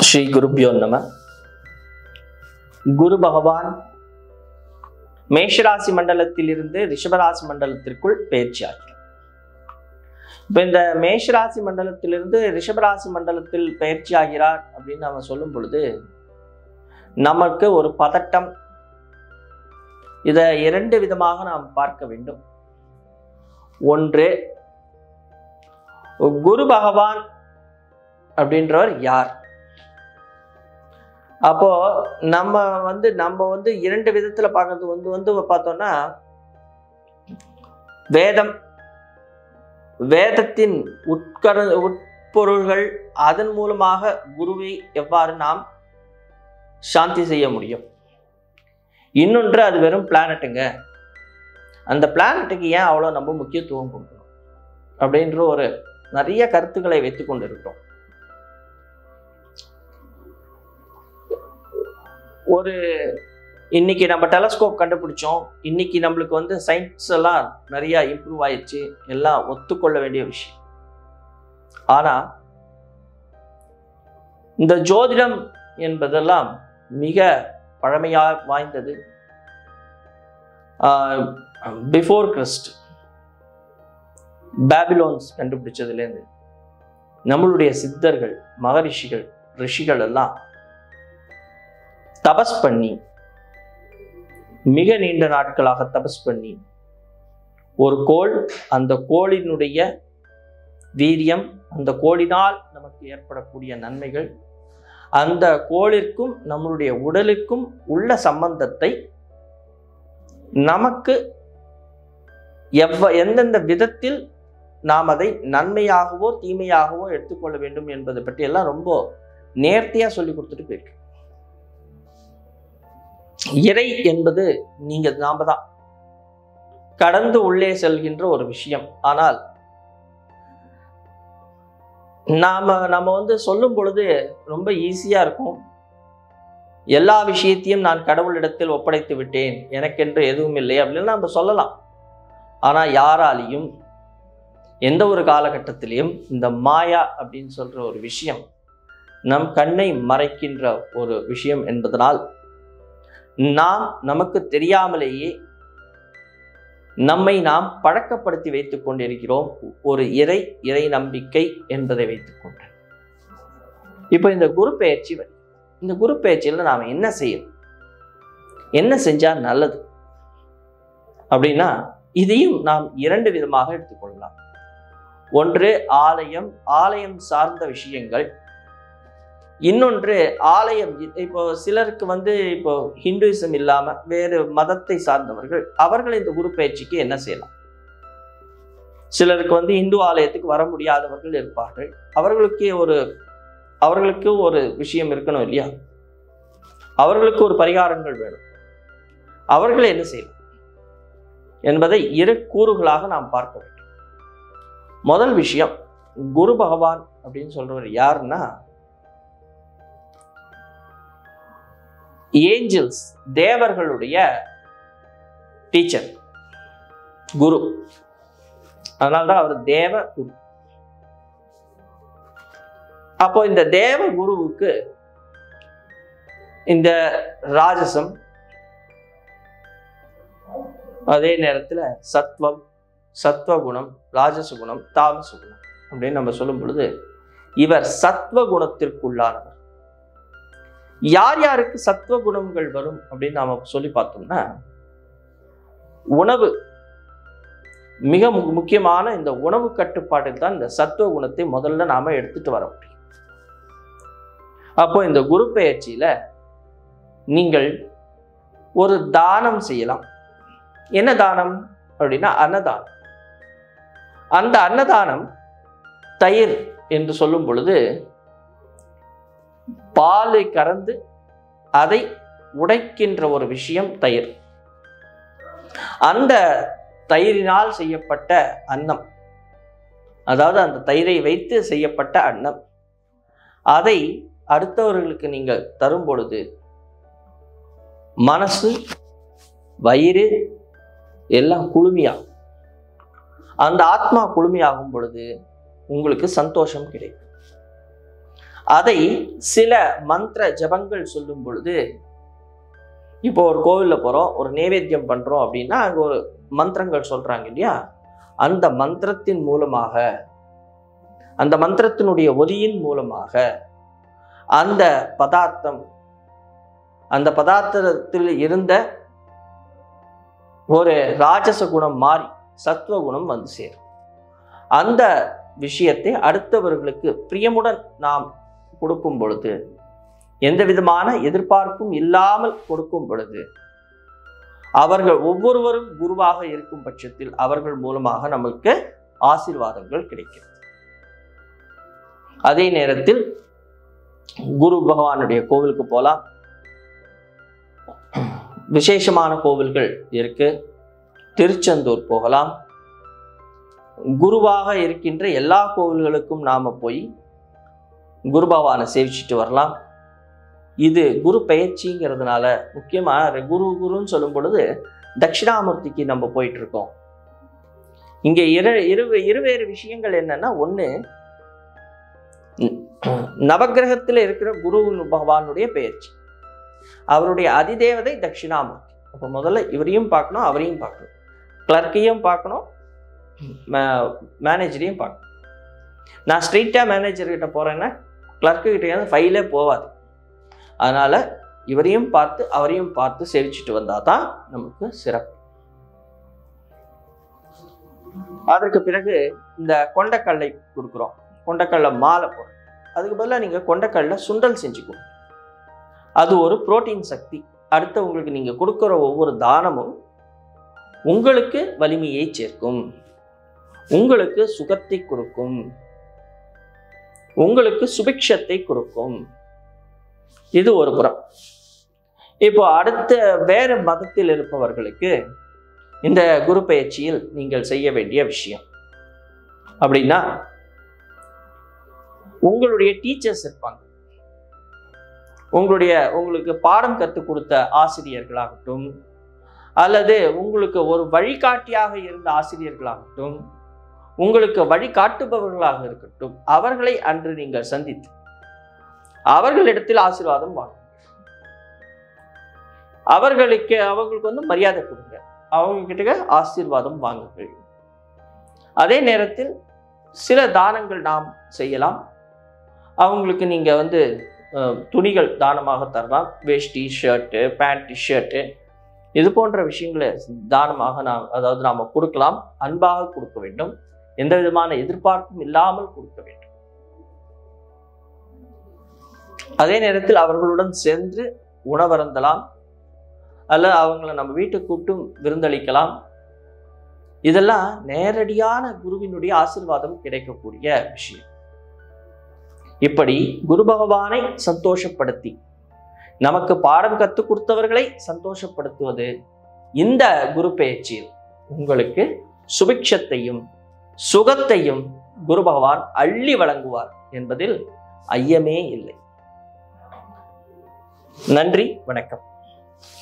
ஸ்ரீ குருப்யோ நம. குரு பகவான் மேஷராசி மண்டலத்தில் இருந்து ரிஷபராசி மண்டலத்திற்குள் பயிற்சியாகிறார். இப்ப இந்த மேஷராசி மண்டலத்திலிருந்து ரிஷபராசி மண்டலத்தில் பயிற்சி ஆகிறார் அப்படின்னு நம்ம சொல்லும் பொழுது நமக்கு ஒரு பதட்டம். இதை இரண்டு விதமாக நாம் பார்க்க வேண்டும். ஒன்று, குரு பகவான் அப்படின்றவர் யார்? அப்போ நம்ம வந்து இரண்டு விதத்துல பார்க்கறது வந்து பார்த்தோம்னா, வேதத்தின் உட்பொருள்கள், அதன் மூலமாக குருவை எவ்வாறு நாம் சாந்தி செய்ய முடியும். இன்னொன்று, அது வெறும் பிளானட்டுங்க, அந்த பிளானட்டுக்கு ஏன் அவ்வளோ நம்ம முக்கியத்துவம் கொடுக்கணும் அப்படின்ற ஒரு நிறைய கருத்துக்களை வைத்து கொண்டு இருக்கிறோம். இன்னைக்கு நம்ம டெலஸ்கோப் கண்டுபிடிச்சோம், இன்னைக்கு நம்மளுக்கு வந்து சயின்ஸ் எல்லாம் நிறைய இம்ப்ரூவ் ஆயிடுச்சு, எல்லாம் ஒத்துக்கொள்ள வேண்டிய விஷயம். ஆனா இந்த ஜோதிடம் என்பதெல்லாம் மிக பழமையா வாய்ந்தது. பிஃபோர் கிறிஸ்ட், பாபிலோன்ஸ் கண்டுபிடிச்சதுலேருந்து நம்மளுடைய சித்தர்கள், மகரிஷிகள், ரிஷிகள் எல்லாம் தபஸ் பண்ணி, மிக நீண்ட நாட்களாக தபஸ் பண்ணி, ஒரு கோள், அந்த கோளினுடைய வீரியம், அந்த கோளினால் நமக்கு ஏற்படக்கூடிய நன்மைகள், அந்த கோளிற்கும் நம்மளுடைய உடலுக்கும் உள்ள சம்பந்தத்தை நமக்கு எந்தெந்த விதத்தில் நாம் அதை நன்மையாகவோ தீமையாகவோ எடுத்துக்கொள்ள வேண்டும் என்பதை பற்றி எல்லாம் ரொம்ப நேர்த்தியா சொல்லி கொடுத்துட்டு போயிருக்கு. இறை என்பது நாம தான் கடந்து உள்ளே செல்கின்ற ஒரு விஷயம். ஆனால் நம்ம வந்து சொல்லும் பொழுது ரொம்ப ஈஸியா இருக்கும். எல்லா விஷயத்தையும் நான் கடவுளிடத்தில் ஒப்படைத்து விட்டேன், எனக்கென்று எதுவும் இல்லை அப்படின்னு நம்ம சொல்லலாம். ஆனா யாராலையும் எந்த ஒரு காலகட்டத்திலையும் இந்த மாயா அப்படின்னு சொல்ற ஒரு விஷயம் நம் கண்ணை மறைக்கின்ற ஒரு விஷயம் என்பதனால் நமக்கு தெரியாமலேயே நம்மை நாம் பழக்கப்படுத்தி வைத்துக் கொண்டிருக்கிறோம், ஒரு இறை நம்பிக்கை என்பதை வைத்துக் கொண்டு. இப்போ இந்த குரு பெயர்ச்சி இந்த குரு பெயர்ச்சியில் நாம் என்ன செய்யணும், என்ன செஞ்சா நல்லது அப்படின்னா, இதையும் நாம் இரண்டு விதமாக எடுத்துக்கொள்ளலாம். ஒன்று, ஆலயம் சார்ந்த விஷயங்கள். இன்னொன்று, ஆலயம், இப்போ சிலருக்கு இப்போ ஹிந்துயிசம் இல்லாம வேறு மதத்தை சார்ந்தவர்கள், அவர்கள் இந்த குரு பயிற்சிக்கு என்ன செய்யலாம்? சிலருக்கு இந்து ஆலயத்துக்கு வர முடியாதவர்கள் இருப்பார்கள். அவர்களுக்கு ஒரு விஷயம் இருக்கணும் இல்லையா? அவர்களுக்கு ஒரு பரிகாரங்கள் வேணும். அவர்கள் என்ன செய்யலாம் என்பதை இரு கூறுகளாக நாம் பார்க்க வேண்டும். முதல் விஷயம், குரு பகவான் அப்படின்னு சொல்றவர் யாருன்னா, ஏஞ்சல்ஸ், தேவர்களுடைய டீச்சர் குரு. அதனால்தான் அவர் தேவ குரு. அப்போ இந்த தேவ குருவுக்கு இந்த ராஜசம், அதே நேரத்துல சத்வகுணம், ராஜசகுணம், தாமசகுணம் அப்படின்னு நம்ம சொல்லும் பொழுது இவர் சத்வகுணத்திற்குள்ளானவர். யார் யாருக்கு சத்துவ குணங்கள் வரும் அப்படின்னு நாம சொல்லி பார்த்தோம்னா, உணவு மிக முக்கியமான இந்த உணவு கட்டுப்பாட்டில் தான் இந்த சத்துவ குணத்தை முதல்ல நாம எடுத்துட்டு வர முடியும். அப்போ இந்த குரு பெயர்ச்சியில நீங்கள் ஒரு தானம் செய்யலாம். என்ன தானம் அப்படின்னா, அன்னதானம். அந்த அன்னதானம் தயிர் என்று சொல்லும் பொழுது பாலை கறந்து அதை உடைக்கின்ற ஒரு விஷயம் தயிர். அந்த தயிரினால் செய்யப்பட்ட அன்னம், அதாவது அந்த தயிரை வைத்து செய்யப்பட்ட அன்னம், அதை அடுத்தவர்களுக்கு நீங்கள் தரும் பொழுது மனசு, வயிறு எல்லாம் குளுமையாகும். அந்த ஆத்மா குளுமையாகும் பொழுது உங்களுக்கு சந்தோஷம் கிடைக்கும். அதை சில மந்திர ஜபங்கள் சொல்லும் பொழுது, இப்போ ஒரு கோவில்ல போறோம், ஒரு நைவேத்தியம் பண்றோம் அப்படின்னா அங்க ஒரு மந்திரங்கள் சொல்றாங்க இல்லையா, அந்த மந்திரத்தின் மூலமாக, அந்த மந்திரத்தினுடைய ஒலியின் மூலமாக அந்த பதார்த்தத்தில் இருந்த ஒரு ராஜச குணம் மாறி சத்துவ குணம் வந்து சேரும். அந்த விஷயத்தை அடுத்தவர்களுக்கு பிரியமுடன் நாம் கொடுக்கும் பொழுது, எந்த விதமான எதிர்பார்ப்பும் இல்லாமல் கொடுக்கும் பொழுது, அவர்கள் ஒவ்வொருவரும் குருவாக இருக்கும் பட்சத்தில் அவர்கள் மூலமாக நமக்கு ஆசீர்வாதங்கள் கிடைக்கிறது. அதே நேரத்தில் குரு பகவானுடைய கோவிலுக்கு போகலாம். விசேஷமான கோவில்கள் இருக்கு. திருச்செந்தூர் போகலாம். குருவாக இருக்கின்ற எல்லா கோவில்களுக்கும் நாம போய் குரு பகவானை சேவிச்சுட்டு வரலாம். இது குரு பெயர்ச்சிங்கிறதுனால முக்கியமா குருன்னு சொல்லும் பொழுது தட்சிணாமூர்த்திக்கு நம்ம போயிட்டு இருக்கோம். இங்க இருவேறு விஷயங்கள் என்னன்னா, ஒண்ணு நவகிரகத்தில் இருக்கிற குரு பகவானுடைய பெயர்ச்சி, அவருடைய அதிதேவதை தட்சிணாமூர்த்தி. அப்ப முதல்ல இவரையும் பார்க்கணும், அவரையும் பார்க்கணும், கிளர்க்கையும் பார்க்கணும், மேனேஜரையும் பார்க்கணும். நான் ஸ்ட்ரெயிட்டா மேனேஜர் கிட்ட போறேன்னா கிளர்க்கு கிட்ட ஃபைலே போவாது. அதனால இவரையும் பார்த்து அவரையும் பார்த்து சேவிச்சுட்டு வந்தாதான் நமக்கு சிறப்பு. அதற்கு பிறகு இந்த கொண்டக்கல்லை கொடுக்குறோம், கொண்டக்கல்ல மாலை போடுறோம். அதுக்கு பதிலாக நீங்க கொண்டக்கல்ல சுண்டல் செஞ்சுக்கணும். அது ஒரு புரோட்டீன் சக்தி. அடுத்து உங்களுக்கு நீங்க கொடுக்குற ஒவ்வொரு தானமும் உங்களுக்கு வலிமையை சேர்க்கும், உங்களுக்கு சுகத்தை கொடுக்கும், உங்களுக்கு சுபிக்ஷத்தை கொடுக்கும். இது ஒரு புறம். இப்போ அடுத்த வேற மதத்தில் இருப்பவர்களுக்கு இந்த குரு பயிற்சியில் நீங்கள் செய்ய வேண்டிய விஷயம் அப்படின்னா, உங்களுடைய டீச்சர்ஸ் இருப்பாங்க, உங்களுக்கு பாடம் கற்றுக் கொடுத்த ஆசிரியர்களாகட்டும், அல்லது உங்களுக்கு ஒரு வழிகாட்டியாக இருந்த ஆசிரியர்களாகட்டும், உங்களுக்கு வழிகாட்டுபவர்களாக இருக்கட்டும், அவர்களை அன்று நீங்கள் சந்தித்து அவர்களிடத்தில் ஆசீர்வாதம் வாங்க. அவர்களுக்கு மரியாதை கொடுங்க, அவங்க கிட்ட ஆசீர்வாதம் வாங்குங்கள். அதே நேரத்தில் சில தானங்கள் நாம் செய்யலாம். அவங்களுக்கு நீங்க துணிகள் தானமாக தரலாம். வேஷ்டி, ஷர்ட்டு, பேண்ட், ஷர்ட்டு, இது போன்ற விஷயங்களை தானமாக நாம கொடுக்கலாம். அன்பாக கொடுக்க வேண்டும், எந்த விதமான எதிர்பார்ப்பும் இல்லாமல் கொடுக்க வேண்டும். அதே நேரத்தில் அவர்களுடன் சென்று உணவருந்தலாம், அல்ல அவங்களை நம்ம வீட்டுக்கு கூப்பிட்டு விருந்தளிக்கலாம். இதெல்லாம் நேரடியான குருவினுடைய ஆசீர்வாதம் கிடைக்கக்கூடிய விஷயம். இப்படி குரு பகவானை சந்தோஷப்படுத்தி நமக்கு பாடம் கற்றுக் கொடுத்தவர்களை சந்தோஷப்படுத்துவது இந்த குரு பெயர்ச்சியில் உங்களுக்கு சுபிக்ஷத்தையும் சுகத்தையும் குரு பகவான் அள்ளி வழங்குவார் என்பதில் ஐயமே இல்லை. நன்றி, வணக்கம்.